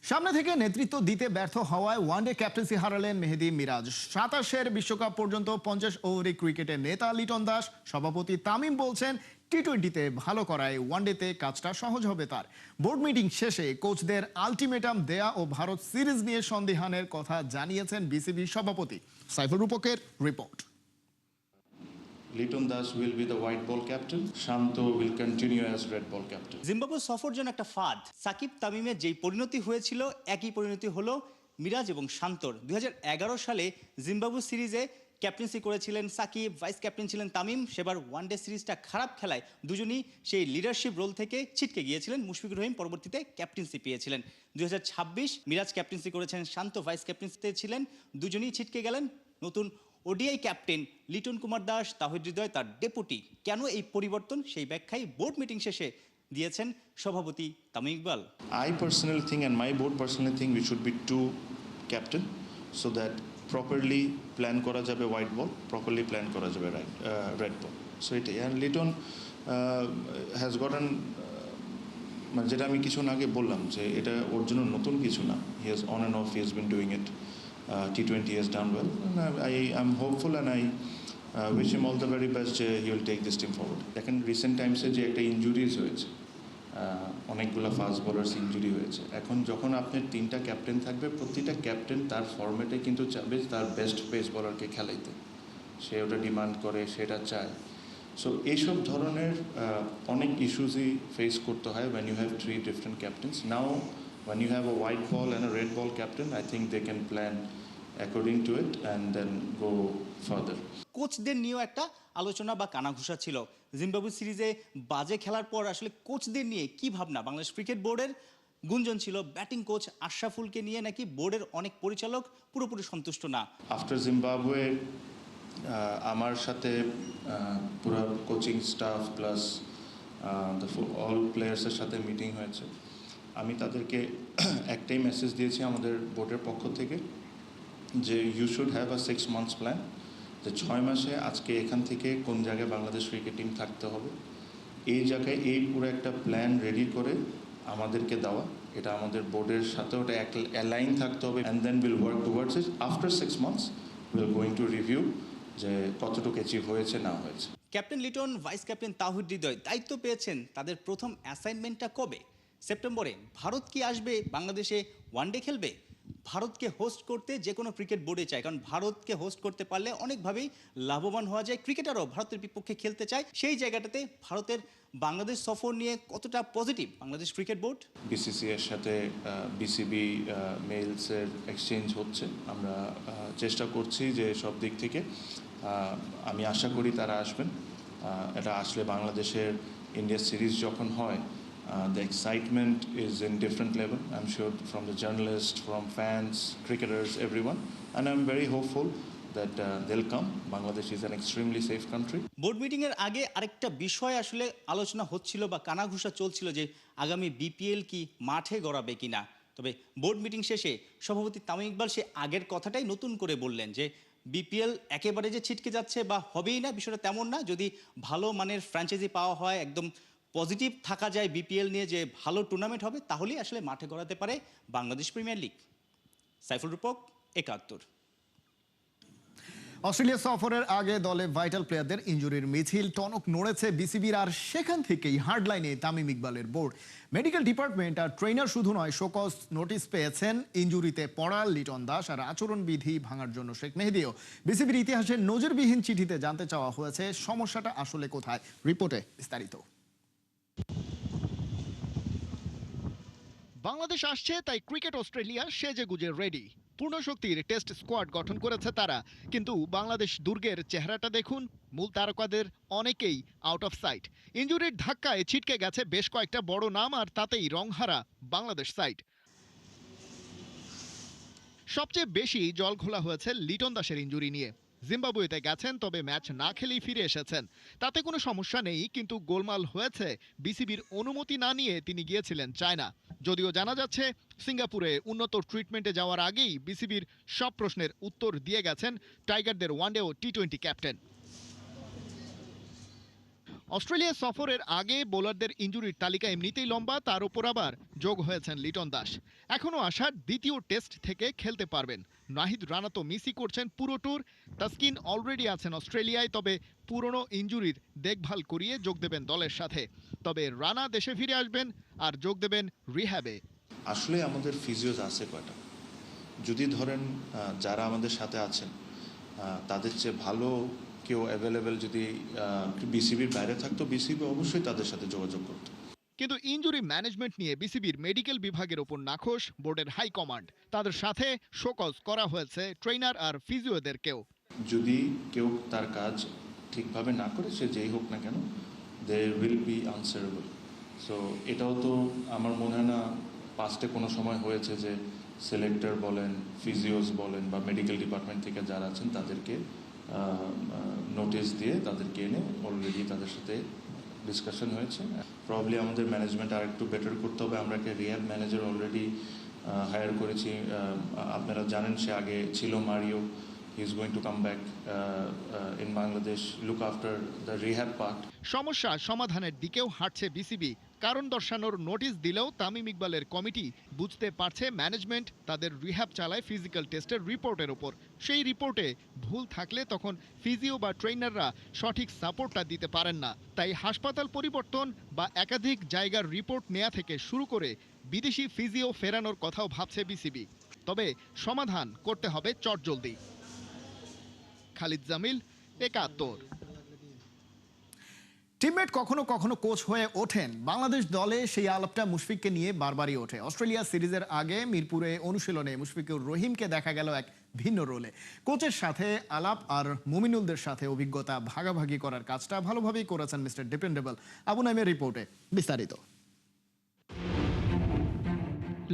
সামনে থেকে নেতৃত্ব দিতে ব্যর্থ হওয়ায় ওয়ানডে ক্যাপ্টেন্সি হারালেন মেহেদী মিরাজ। ২৭-এর বিশ্বকাপ পর্যন্ত ৫০ ওভারি ক্রিকেটের নেতা লিটন দাস, সভাপতি তামিম বলছেন টি-20-তে ভালো করায় ওয়ানডেতে কাজটা সহজ হবে তার। বোর্ড মিটিং শেষে কোচদের আলটিমেটাম দেয়া ও ভারত সিরিজ নিয়ে সন্দিহানের কথা জানিয়েছেন বিসিবি সভাপতি। সাইফুল রূপকের report. Liton Das will be the white ball captain. Shanto will continue as red ball captain. Zimbabwe সফর যেন একটা ফাঁদ। সাকিব তামিমের যেই পরিণতি হয়েছিল একই পরিণতি হলো মিরাজ এবং শান্তর। ২০১১ সালে জিম্বাবুয়ে সিরিজে ক্যাপ্টেন্সি করেছিলেন সাকিব, ভাইস ক্যাপ্টেন ছিলেন তামিম। সেবার ওয়ানডে সিরিজটা খারাপ খেলায় দুজনই সেই লিডারশিপ রোল থেকে ছিটকে গিয়েছিলেন। মুশফিকুর রহিম পরবর্তীতে ক্যাপ্টেন্সি পেয়েছিলেন। ২০২৬ মিরাজ ক্যাপ্টেন্সি করেছেন, শান্ত ভাইস ক্যাপ্টেন্সিতে ছিলেন, দুজনই ছিটকে গেলেন। নতুন ওডিআই ক্যাপ্টেন লিটন কুমার দাস, তাহিদ হৃদয় তার ডেপুটি। কেন এই পরিবর্তন, সেই ব্যাখ্যাই বোর্ড মিটিং শেষে দিয়েছেন সভাপতি Tamim Iqbal. I personally think and my board personally think we should be two captain so that properly plan করা যাবে white ball, properly plan করা যাবে red ball. So এটাই। And Liton has gotten মানে যেটা আমি কিছু আগে বললাম যে এটা ওর জন্য নতুন কিছু না। He has on and off he has been doing it. T20 has done well and I'm hopeful and I wish him all the very best. He will take this team forward. দেখেন recent টাইমসে যে একটা injuries হয়েছে, অনেকগুলো fast bowlers injury হয়েছে। এখন যখন আপনার তিনটা ক্যাপ্টেন থাকবে, প্রতিটা ক্যাপ্টেন তার ফরম্যাটে কিন্তু চাবে তার বেস্ট পেস বোলারকে খেলাইতে। সে ওটা ডিমান্ড করে, সেটা চায়। সো এইসব ধরনের অনেক ইস্যুসই ফেস করতে হয় when you have three different captains. Now when you have a white ball and a red ball captain, I think they can plan according to it and then go further. কোচদের নিয়েও একটা আলোচনা বা কানাঘুষা ছিল। Zimbabwe সিরিজে বাজে খেলার পর আসলে কোচদের নিয়ে কি ভাবনা? বাংলাদেশ ক্রিকেট বোর্ডের গুঞ্জন ছিল ব্যাটিং কোচ আশরাফুলকে নিয়ে নাকি বোর্ডের অনেক পরিচালক পুরোপুরি সন্তুষ্ট না। আফটার জিম্বাবুয়ে আমার সাথে পুরো কোচিং স্টাফ প্লাস অল প্লেয়ার্সের সাথে মিটিং হয়েছে। আমি তাদেরকে একটাই মেসেজ দিয়েছি আমাদের বোর্ডের পক্ষ থেকে যে you should have a 6 months plan, যে 6 মাসে আজকে এখান থেকে কোন জায়গায় বাংলাদেশ ক্রিকেট টিম থাকতে হবে, এই জায়গায় এই পুরো একটা প্ল্যান রেডি করে আমাদেরকে দেওয়া। এটা আমাদের বোর্ডের সাথে ওটা অ্যালাইন থাকতে হবে and then will work towards it. After 6 months will going to review যে কতটুকু অ্যাচিভ হয়েছে না হয়েছে। Captain Liton, vice captain Towhid Hridoy দায়িত্ব পেয়েছেন। তাদের প্রথম অ্যাসাইনমেন্টটা কবে? সেপ্টেম্বরে। ভারত কি আসবে বাংলাদেশে ওয়ানডে খেলবে? ভারতকে হোস্ট করতে যে কোনো ক্রিকেট বোর্ডে চায়, কারণ ভারতকে হোস্ট করতে পারলে অনেকভাবেই লাভবান হওয়া যায়। ক্রিকেটারও ভারতের বিপক্ষে খেলতে চায়। সেই জায়গাটাতে ভারতের বাংলাদেশ সফর নিয়ে কতটা positive Bangladesh cricket board? BCC এর সাথে বিসিবি মেইলসের এক্সচেঞ্জ হচ্ছে। আমরা চেষ্টা করছি যে সব দিক থেকে আমি আশা করি তারা আসবেন। এটা আসলে বাংলাদেশের ইন্ডিয়া সিরিজ যখন হয়, the excitement is in different level, I'm sure, from the journalists, from fans, cricketers, everyone, and I'm very hopeful that they'll come. Bangladesh is an extremely safe country. Board meeting এর আগে আরেকটা বিষয় আসলে আলোচনা হচ্ছিল বা কানাঘুষা চলছিল যে আগামী বিপিএল কি মাঠে গড়াবে কিনা। তবে বোর্ড মিটিং শেষে সভাপতি তামিম ইকবাল সে আগের কথাটাই নতুন করে বললেন যে বিপিএল একেবারে যে ছিটকে যাচ্ছে বা হবেই না, বিষয়টা তেমন না। যদি ভালো মানের ফ্র্যাঞ্চাইজি পাওয়া হয়, একদম পজিটিভ থাকা যায় বিপিএল নিয়ে, যে ভালো টুর্নামেন্ট হবে, তাহলেই আসলে মাঠে গড়াতে পারে বাংলাদেশ প্রিমিয়ার লিগ। সাইফুল রূপক, একাত্তর। অস্ট্রেলিয়া সফরের আগে দলে ভাইটাল প্লেয়ারদের ইনজুরির মিছিল টনক নড়েছে বিসিবির, আর সেখান থেকেই হার্ডলাইনে তামিম ইকবালের বোর্ড। মেডিকেল ডিপার্টমেন্ট আর ট্রেনার শুধু নয়, শোকজ নোটিশ পেয়েছেন ইনজুরিতে পড়া লিটন দাস আর আচরণবিধি ভাঙার জন্য শেখ মেহেদীও। বিসিবির ইতিহাসে নজিরবিহীন চিঠিতে জানতে চাওয়া হয়েছে সমস্যাটা আসলে কোথায়। রিপোর্টে বিস্তারিত। বাংলাদেশ আসছে তাই ক্রিকেট অস্ট্রেলিয়া সেজেগুজে রেডি। পূর্ণ শক্তির টেস্ট স্কোয়াড গঠন করেছে তারা, কিন্তু বাংলাদেশ দুর্গের চেহারাটা দেখুন, মূল তারকাদের অনেকেই আউট অফ সাইট। ইনজুরির ধাক্কায় ছিটকে গেছে বেশ কয়েকটা বড় নাম, আর তাতেই রংহারা বাংলাদেশ সাইড। সবচেয়ে বেশি জল ঘোলা হয়েছে লিটন দাসের ইনজুরি নিয়ে। জিম্বাবুয়েতে গেছেন, তবে ম্যাচ না খেলেই ফিরে এসেছেন। তাতে কোনো সমস্যা নেই, কিন্তু গোলমাল হয়েছে বিসিবির অনুমতি না নিয়ে তিনি গিয়েছিলেন চায়না। যদিও জানা যাচ্ছে সিঙ্গাপুরে উন্নত ট্রিটমেন্টে যাওয়ার আগেই বিসিবির সব প্রশ্নের উত্তর দিয়ে গেছেন টাইগারদের ওয়ানডে ও টি-20 ক্যাপ্টেন। অস্ট্রেলিয়া সফরের আগে বোলারদের ইনজুরির তালিকা এমনিতেই লম্বা, তার উপর আবার যোগ হয়েছেন লিটন দাস। এখনও আসার দ্বিতীয় টেস্ট থেকে খেলতে পারবেন। নাহিদ রানা তো মিসই করছেন পুরো ট্যুর। তাসকিন অলরেডি আছেন অস্ট্রেলিয়ায়, তবে পুরনো ইনজুরির দেখভাল করিয়ে যোগ দেবেন দলের সাথে। তবে রানা দেশে ফিরে আসবেন আর যোগ দেবেন রিহ্যাবে। আসলে আমাদের ফিজিওস আছে কয়টা? যদি ধরেন যারা আমাদের সাথে আছেন তাদের চেয়ে ভালো কেউ অ্যাভেলেবেল যদি বিসিবির বাইরে থাকতো, বিসিবি অবশ্যই তাদের সাথে যোগাযোগ করতো। কিন্তু ইনজুরি ম্যানেজমেন্ট নিয়ে বিসিবির মেডিকেল বিভাগের ওপর নাখোশ বোর্ডের হাইকমান্ড। তাদের সাথে শোকজ করা হয়েছে ট্রেনার আর ফিজিওদেরকেও। যদি কেউ তার কাজ ঠিকভাবে না করে, সে যেই হোক না কেন, they will be answerable. So এটাও তো আমার মনে হয় না পাস্টে কোনো সময় হয়েছে যে সিলেক্টর বলেন, ফিজিওস বলেন বা মেডিকেল ডিপার্টমেন্ট থেকে যারা আছেন তাদেরকে নোটিশ দিয়ে তাদেরকে এনে অলরেডি তাদের সাথে ডিসকাশন হয়েছে। প্রবলি আমাদের ম্যানেজমেন্ট আর একটু বেটার করতে হবে। আমরা একটা রিহ্যাব ম্যানেজার অলরেডি হায়ার করেছি। আপনারা জানেন সে আগে ছিল Mario. He is going to come back in Bangladesh, look after the rehab part. সমস্যা সমাধানের দিকেও হাঁটছে বিসিবি। কারণ দর্শানোর নোটিশ দিলেও তামিম ইকবালের কমিটি বুঝতে পারছে ম্যানেজমেন্ট তাদের রিহ্যাব চালায় ফিজিক্যাল টেস্টের রিপোর্টের ওপর। সেই রিপোর্টে ভুল থাকলে তখন ফিজিও বা ট্রেনাররা সঠিক সাপোর্টটা দিতে পারেন না। তাই হাসপাতাল পরিবর্তন বা একাধিক জায়গার রিপোর্ট নেওয়া থেকে শুরু করে বিদেশি ফিজিও ফেরানোর কথাও ভাবছে বিসিবি। তবে সমাধান করতে হবে চটজলদি। খালিদ জামিল, ৭১। টিমমেট কখনো কখনো কোচ হয়ে ওঠেন। বাংলাদেশ দলে সেই আলাপটা মুশফিককে নিয়ে বারবারই ওঠে। অস্ট্রেলিয়া সিরিজের আগে মিরপুরে অনুশীলনে মুশফিকুর রহিমকে দেখা গেল এক ভিন্ন রোলে। কোচের সাথে আলাপ আর মুমিনুলদের সাথে অভিজ্ঞতা ভাগাভাগি করার কাজটা ভালোভাবেই করেছেন মিস্টার ডিপেন্ডেবল। আবু নাইমের রিপোর্টে বিস্তারিত।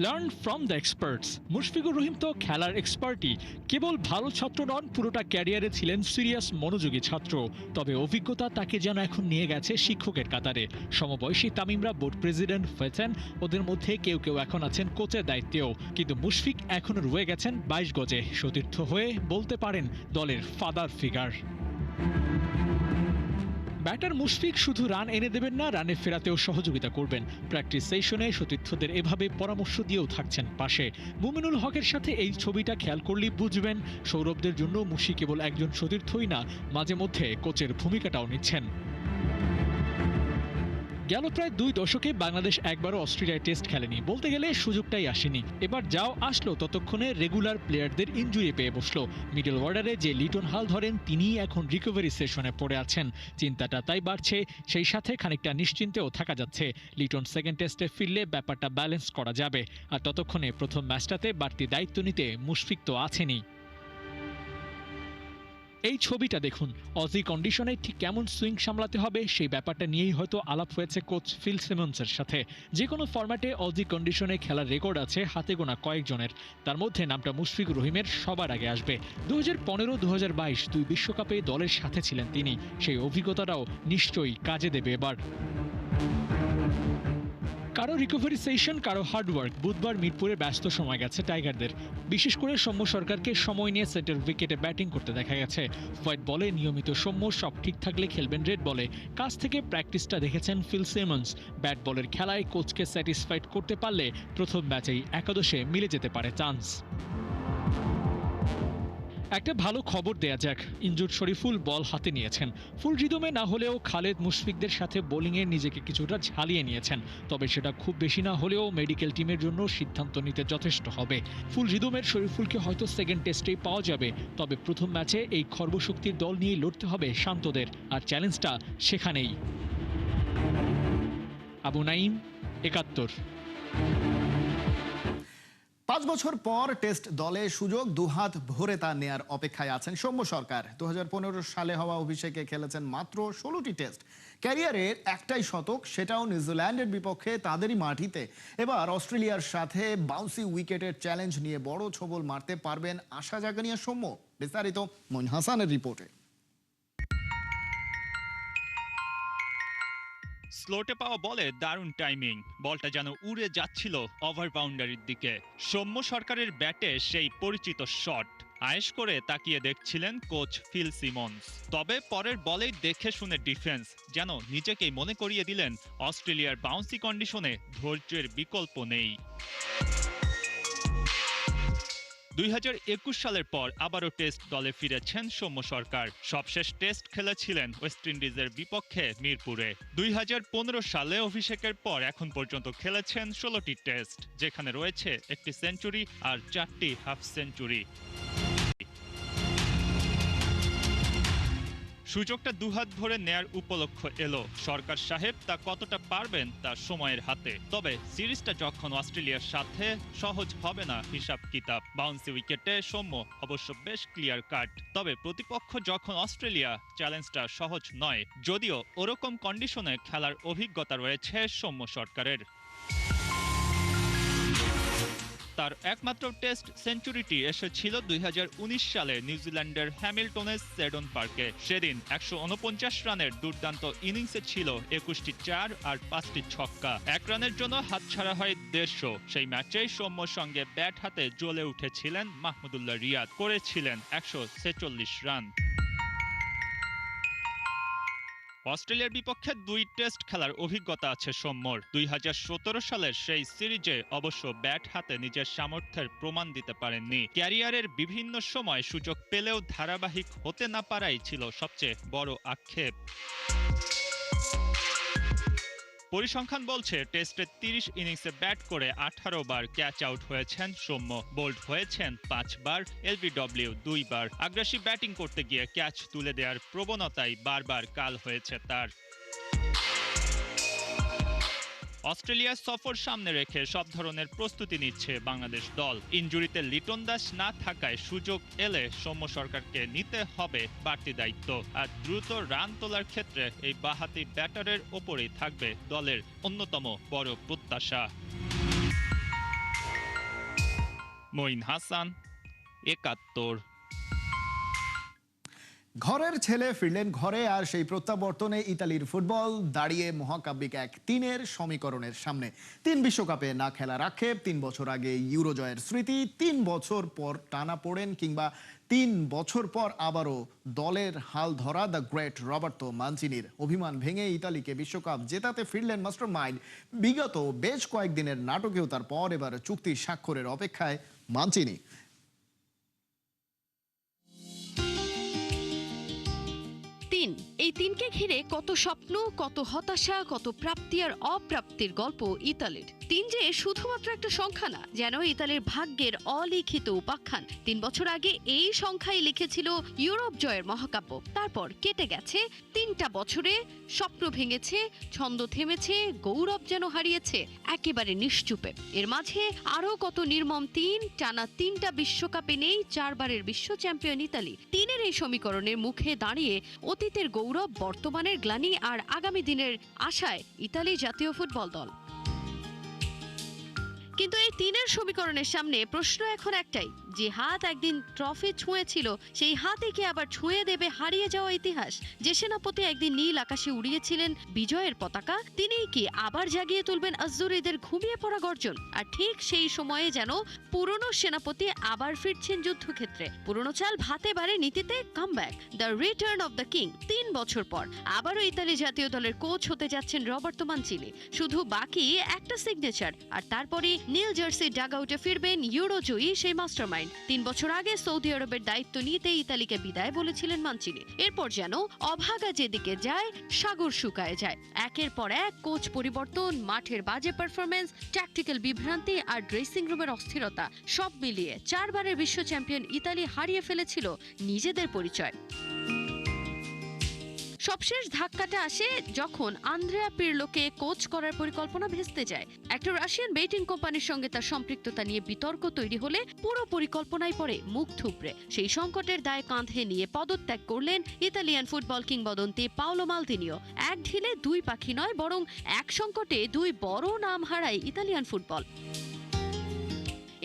Learn from the experts. Mushfiqur Rahim তো খেলার এক্সপার্টই, কেবল ভালো ছাত্র নন, পুরোটা ক্যারিয়ারে ছিলেন সিরিয়াস মনোযোগী ছাত্র। তবে অভিজ্ঞতা তাকে যেন এখন নিয়ে গেছে শিক্ষকের কাতারে। সমবয়সী তামিমরা বোর্ড প্রেসিডেন্ট হয়েছেন, ওদের মধ্যে কেউ কেউ এখন আছেন কোচের দায়িত্বেও। কিন্তু মুশফিক এখনো রয়ে গেছেন 22 গজে, সতীর্থ হয়ে বলতে পারেন দলের ফাদার ফিগার। ব্যাটার মুশফিক শুধু রান এনে দেবেন না, রানে ফেরাতেও সহযোগিতা করবেন। প্র্যাকটিস সেশনে সতীর্থদের এভাবে পরামর্শ দিয়েও থাকছেন পাশে। মুমিনুল হকের সাথে এই ছবিটা খেয়াল করলেই বুঝবেন সৌরভদের জন্য মুশি কেবল একজন সতীর্থই না, মাঝে মধ্যে কোচের ভূমিকাটাও নিচ্ছেন। গেল প্রায় 2 দশকে বাংলাদেশ একবারও অস্ট্রেলিয়ায় টেস্ট খেলেনি, বলতে গেলে সুযোগটাই আসেনি। এবার যাও আসলো, ততক্ষণে রেগুলার প্লেয়ারদের ইনজুরি পেয়ে বসলো। মিডল অর্ডারে যে লিটন হাল ধরেন তিনিই এখন রিকভারি সেশনে পড়ে আছেন। চিন্তাটা তাই বাড়ছে, সেই সাথে খানিকটা নিশ্চিন্তেও থাকা যাচ্ছে। লিটন সেকেন্ড টেস্টে ফিরলে ব্যাপারটা ব্যালেন্স করা যাবে। আর ততক্ষণে প্রথম ম্যাচটাতে বাড়তি দায়িত্ব নিতে মুশফিক তো আছেনই। এই ছবিটা দেখুন, অজি কন্ডিশনে ঠিক কেমন সুইং সামলাতে হবে সেই ব্যাপারটা নিয়েই হয়তো আলাপ হয়েছে কোচ ফিল সিমন্সের সাথে। যে কোনো ফরম্যাটে অজি কন্ডিশনে খেলার রেকর্ড আছে হাতে গোনা কয়েকজনের, তার মধ্যে নামটা মুশফিকুর রহিমের সবার আগে আসবে। 2015-2022 দুই বিশ্বকাপে দলের সাথে ছিলেন তিনি, সেই অভিজ্ঞতাটাও নিশ্চয়ই কাজে দেবে এবার। কারো রিকভারি সেশন, কারো হার্ডওয়ার্ক। বুধবার মিরপুরে ব্যস্ত সময় গেছে টাইগারদের। বিশেষ করে সৌম্য সরকারকে সময় নিয়ে সেন্টার উইকেটে ব্যাটিং করতে দেখা গেছে। হোয়াইট বলে নিয়মিত সৌম্য, সব ঠিক থাকলে খেলবেন রেড বলে। কাছ থেকে প্র্যাকটিসটা দেখেছেন ফিল সিমন্স। ব্যাট বলের খেলায় কোচকে স্যাটিসফাইড করতে পারলে প্রথম ম্যাচেই একাদশে মিলে যেতে পারে চান্স। একটা ভালো খবর দেয়া যাক, ইনজুর্ড শরীফুল বল হাতে নিয়েছেন। ফুল রিদমে না হলেও খালেদ মুশফিকদের সাথে বোলিংয়ে নিজেকে কিছুটা ঝালিয়ে নিয়েছেন। তবে সেটা খুব বেশি না হলেও মেডিকেল টিমের জন্য সিদ্ধান্ত নিতে যথেষ্ট হবে। ফুল রিদমের শরীফুলকে হয়তো সেকেন্ড টেস্টেই পাওয়া যাবে, তবে প্রথম ম্যাচে এই খর্বশক্তির দল নিয়েই লড়তে হবে শান্তদের, আর চ্যালেঞ্জটা সেখানেই। আবু নাইম, ৭১। 5 বছর পর টেস্ট দলে সুযোগ দুহাত ভরে তা নেয়ার অপেক্ষায় আছেন সৌম্য সরকার। 2015 সালে হওয়া অভিষেকে খেলেছেন মাত্র 16টি টেস্ট। ক্যারিয়ারের একটাই শতক, সেটাও নিউজিল্যান্ডের বিপক্ষে তাদেরই মাটিতে। এবার অস্ট্রেলিয়ার সাথে বাউন্সি উইকেটের চ্যালেঞ্জ নিয়ে বড় ছবল মারতে পারবেন আশা জাগানিয়া সৌম্য। বিস্তারিত মইন হাসানের রিপোর্টে। স্লোটে পাওয়া বলে দারুণ টাইমিং, বলটা যেন উড়ে যাচ্ছিল ওভার বাউন্ডারির দিকে। সৌম্য সরকারের ব্যাটে সেই পরিচিত শট, আয়েশ করে তাকিয়ে দেখছিলেন কোচ ফিল সিমন্স। তবে পরের বলেই দেখে শুনে ডিফেন্স যেন নিজেকেই মনে করিয়ে দিলেন অস্ট্রেলিয়ার বাউন্সি কন্ডিশনে ধৈর্যের বিকল্প নেই। 2021 সালের পর আবারও টেস্ট দলে ফিরেছেন সৌম্য সরকার। সবশেষ টেস্ট খেলেছিলেন ওয়েস্ট ইন্ডিজের বিপক্ষে মিরপুরে। 2015 সালে অভিষেকের পর এখন পর্যন্ত খেলেছেন 16টি টেস্ট, যেখানে রয়েছে একটি সেঞ্চুরি আর 4টি হাফ সেঞ্চুরি। সুযোগটা দুহাত ভরে নেয়ার উপলক্ষ এলো। সরকার সাহেব তা কতটা পারবেন তা সময়ের হাতে। তবে সিরিজটা যখন অস্ট্রেলিয়ার সাথে সহজ হবে না হিসাব কিতাব। বাউন্সি উইকেটে সৌম্য অবশ্য বেশ ক্লিয়ার কাট। তবে প্রতিপক্ষ যখন অস্ট্রেলিয়া, চ্যালেঞ্জটা সহজ নয়, যদিও ওরকম কন্ডিশনে খেলার অভিজ্ঞতা রয়েছে সৌম্য সরকারের। তার একমাত্র টেস্ট সেঞ্চুরিটি এসেছিল 2019 সালে নিউজিল্যান্ডের হ্যামিল্টনের সেডন পার্কে। সেদিন 149 রানের দুর্দান্ত ইনিংসে ছিল 21টি 4 আর 5টি ছক্কা। 1 রানের জন্য হাতছাড়া হয় 150। সেই ম্যাচেই সৌম্যর সঙ্গে ব্যাট হাতে জ্বলে উঠেছিলেন মাহমুদুল্লাহ রিয়াদ, করেছিলেন 146 রান। অস্ট্রেলিয়ার বিপক্ষে 2 টেস্ট খেলার অভিজ্ঞতা আছে সৌম্যর। 2017 সালের সেই সিরিজে অবশ্য ব্যাট হাতে নিজের সামর্থ্যের প্রমাণ দিতে পারেননি। ক্যারিয়ারের বিভিন্ন সময় সুযোগ পেলেও ধারাবাহিক হতে না পারাই ছিল সবচেয়ে বড় আক্ষেপ। পরিসংখ্যান বলছে টেস্টে 30 ইনিংসে ব্যাট করে 18 বার ক্যাচ আউট হয়েছেন সৌম্য। বোল্ড হয়েছেন 5 বার, এলবিডব্লিউ 2 বার। আগ্রাসী ব্যাটিং করতে গিয়ে ক্যাচ তুলে দেওয়ার প্রবণতাই বারবার কাল হয়েছে তার। অস্ট্রেলিয়ার সফর সামনে রেখে সব ধরনের প্রস্তুতি নিচ্ছে বাংলাদেশ দল। ইনজুরিতে লিটন দাস না থাকায় সুযোগ এলে সৌম্য সরকারকে নিতে হবে বাড়তি দায়িত্ব। আর দ্রুত রান তোলার ক্ষেত্রে এই বাঁহাতি ব্যাটারের ওপরেই থাকবে দলের অন্যতম বড় প্রত্যাশা। মঈন হাসান, ৭১। ঘরের ছেলে ফিরলেন ঘরে, আর সেই প্রত্যাবর্তনে ইতালির ফুটবল দাঁড়িয়ে মহাকাব্যিক এক 3-এর সমীকরণের সামনে। 3 বিশ্বকাপে না খেলার আক্ষেপ, 3 বছর আগে ইউরো জয়ের স্মৃতি, 3 বছর পর টানা পড়েন, কিংবা 3 বছর পর আবারও দলের হাল ধরা দ্য গ্রেট রবার্তো মানচিনির। অভিমান ভেঙে ইতালিকে বিশ্বকাপ জেতাতে ফিরলেন মাস্টার মাইন্ড। বিগত বেশ কয়েকদিনের নাটকীয়তার পর এবার চুক্তি স্বাক্ষরের অপেক্ষায় মানচিনি। এই 3কে ঘিরে কত স্বপ্ন, কত হতাশা, কত প্রাপ্তি আর অপ্রাপ্তির গল্প ইতালির। 3 যে শুধুমাত্র একটা সংখ্যা না, যেন ইতালির ভাগ্যের অলিখিত উপাখ্যান। 3 বছর আগে এই সংখ্যাই লিখেছিল ইউরোপ জয়ের মহাকাব্য। তারপর কেটে গেছে 3টা বছরে, স্বপ্ন ভেঙেছে, ছন্দ থেমেছে, গৌরব যেন হারিয়েছে একেবারে নিশ্চুপে। এর মাঝে আরো কত নির্মম 3, টানা 3টা বিশ্বকাপে নেই 4 বারের বিশ্ব চ্যাম্পিয়ন ইতালি। 3-এর এই সমীকরণের মুখে দাঁড়িয়ে অতীতের গৌরব, বর্তমানের গ্লানি আর আগামী দিনের আশায় ইতালি জাতীয় ফুটবল দল। কিন্তু এই 3-এর সমীকরণের সামনে প্রশ্ন এখন একটাই, যে হাত একদিন ট্রফি ছুঁয়েছিল সেই হাতই কি আবার ছুঁয়ে দেবে হারিয়ে যাওয়া ইতিহাস? যে সেনাপতি একদিন নীল আকাশে উড়িয়েছিলেন বিজয়ের পতাকা, তিনিই কি আবার জাগিয়ে তুলবেন আজুরিদের ঘুমিয়ে পড়া গর্জন? আর ঠিক সেই সময়ে যেন পুরনো সেনাপতি আবার ফিরছেন যুদ্ধক্ষেত্রে। পুরনো চাল ভাতে বাড়ে নীতিতে comeback, the return of the king. 3 বছর পর আবারও ইতালি জাতীয় দলের কোচ হতে যাচ্ছেন রবার্তো মানচিনি। শুধু বাকি একটা সিগনেচার, আর তারপরে নীল জার্সি ডাগআউটে ফিরবেন ইউরোজয়ী সেই মাস্টারমাইন্ড। 3 বছর আগে সৌদি আরবের দায়িত্ব নিতে ইতালিকে বিদায় বলেছিলেন মানচিনি। এরপর যেন অভাগা যেদিকে যায় সাগর শুকায় যায়। একের পর এক কোচ পরিবর্তন, মাঠের বাজে পারফরমেন্স, ট্যাকটিক্যাল বিভ্রান্তি আর ড্রেসিং রুমের অস্থিরতা, সব মিলিয়ে 4 বারের বিশ্ব চ্যাম্পিয়ন ইতালি হারিয়ে ফেলেছিল নিজেদের পরিচয়। সবশেষ ধাক্কাটা আসে যখন আন্দ্রেয়া পিরলোকে কোচ করার পরিকল্পনা ভেস্তে যায়। একটা রাশিয়ান বেটিং কোম্পানির সঙ্গে তার সম্পৃক্ততা নিয়ে বিতর্ক তৈরি হলে পুরো পরিকল্পনাই পড়ে মুখ থুবড়ে। সেই সংকটের দায় কাঁধে নিয়ে পদত্যাগ করলেন ইতালিয়ান ফুটবল কিংবদন্তি পাওলো মালদিনিও। এক ঢিলে 2 পাখি নয়, বরং এক সংকটে 2 বড় নাম হারায় ইতালিয়ান ফুটবল।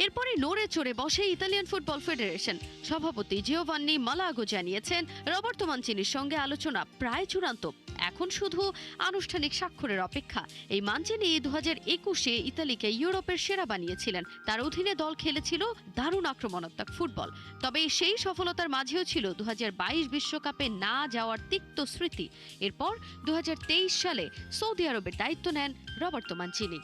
এরপরে নড়ে চড়ে বসে ইতালিয়ান ফুটবল ফেডারেশন। সভাপতি জিওভান্নি মালাগো জানিয়েছেন রবার্তো মানচিনির সঙ্গে আলোচনা প্রায় চূড়ান্ত। এখন শুধু আনুষ্ঠানিক স্বাক্ষরের অপেক্ষা। এই মানচিনি 2021-এ ইতালিকে ইউরোপের সেরা বানিয়েছিলেন। তার অধীনে দল খেলেছিল দারুণ আক্রমণাত্মক ফুটবল। তবে সেই সফলতার মাঝেও ছিল 2022 বিশ্বকাপে না যাওয়ার তিক্ত স্মৃতি। এরপর 2023 সালে সৌদি আরবের দায়িত্ব নেন রবার্তো মানচিনি।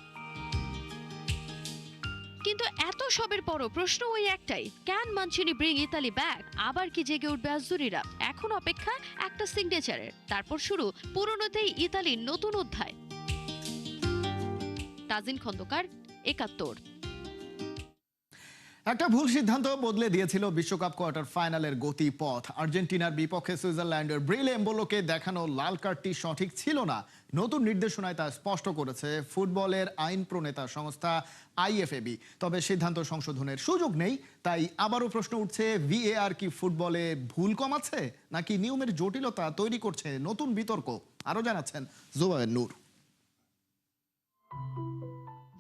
কিন্তু এত সবের পরও প্রশ্ন ওই একটাই, can Mancini bring Italy back? আবার কি জেগে উঠবে আজুরিরা? এখন অপেক্ষা একটা সিগনেচারের, তারপর শুরু পুরনোতেই ইতালির নতুন অধ্যায়। তাজিন খন্দকার, 71। একটা ভুল সিদ্ধান্ত বদলে দিয়েছিল বিশ্বকাপ কোয়ার্টার ফাইনালের গতিপথ। আর্জেন্টিনার বিপক্ষে সুইজারল্যান্ডের ব্রিল এমবোলোকে দেখানো লাল কার্ডটি সঠিক ছিল না। নতুন নির্দেশনায় তা স্পষ্ট করেছে ফুটবলের আইন প্রণেতা সংস্থা আইএফএবি। তবে সিদ্ধান্ত সংশোধনের সুযোগ নেই। তাই আবারও প্রশ্ন উঠছে, ভিএআর কি ফুটবলে ভুল কমাচ্ছে নাকি নিয়মের জটিলতা তৈরি করছে নতুন বিতর্ক? আরো জানাচ্ছেন জুবায়ের নূর।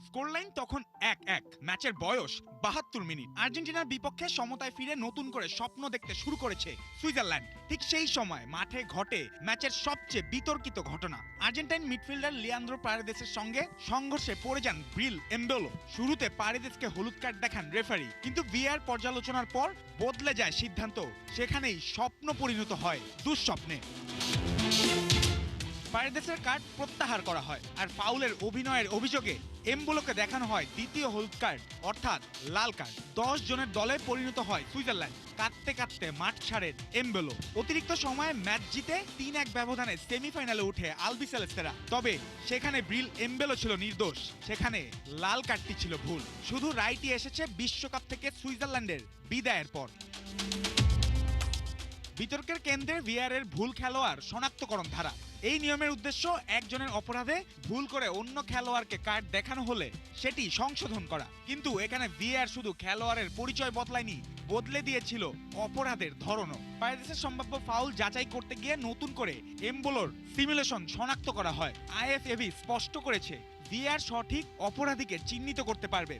স্কোরলাইন তখন 1-1, ম্যাচের বয়স 72 মিনিট। আর্জেন্টিনার বিপক্ষে সমতায় ফিরে নতুন করে স্বপ্ন দেখতে শুরু করেছে সুইজারল্যান্ড। ঠিক সেই সময় মাঠে ঘটে ম্যাচের সবচেয়ে বিতর্কিত ঘটনা। আর্জেন্টাইন মিডফিল্ডার লিয়ান্দ্রো পারেদেসের সঙ্গে সংঘর্ষে পড়ে যান ব্রিল এমবোলো। শুরুতে পারেদেসকে হলুদ কার্ড দেখান রেফারি, কিন্তু ভিআর পর্যালোচনার পর বদলে যায় সিদ্ধান্ত। সেখানেই স্বপ্ন পরিণত হয় দুঃস্বপ্নে। পারেদেসের কার্ড প্রত্যাহার করা হয়, আর ফাউলের অভিনয়ের অভিযোগে এমবোলোকে দেখানো হয় দ্বিতীয় হলুদ কার্ড, অর্থাৎ লাল কার্ড। 10 জনের দলে পরিণত হয় সুইজারল্যান্ড। কাঁদতে কাঁদতে মাঠ ছাড়েন এমবোলো। অতিরিক্ত সময়ে ম্যাচ জিতে 3-1 ব্যবধানে সেমিফাইনালে উঠে আলবিসেলেস্তেরা। তবে সেখানে ব্রিল এমবোলো ছিল নির্দোষ, সেখানে লাল কার্ডটি ছিল ভুল। শুধু রায়টি এসেছে বিশ্বকাপ থেকে সুইজারল্যান্ডের বিদায়ের পর। বিতর্কের কেন্দ্রে ভিআরের ভুল খেলোয়াড় শনাক্তকরণ ধারা। এই নিয়মের উদ্দেশ্য একজনের অপরাধে ভুল করে অন্য খেলোয়াড়কে কার্ড দেখানো হলে সেটি সংশোধন করা। কিন্তু এখানে ভিআর শুধু খেলোয়াড়ের পরিচয় বদলায়নি, বদলে দিয়েছিল অপরাধের ধরনও। পারেদেসের সম্ভাব্য ফাউল যাচাই করতে গিয়ে নতুন করে এমবোলোর সিমুলেশন শনাক্ত করা হয়। আইএফএবি স্পষ্ট করেছে ভিআর সঠিক অপরাধীকে চিহ্নিত করতে পারবে।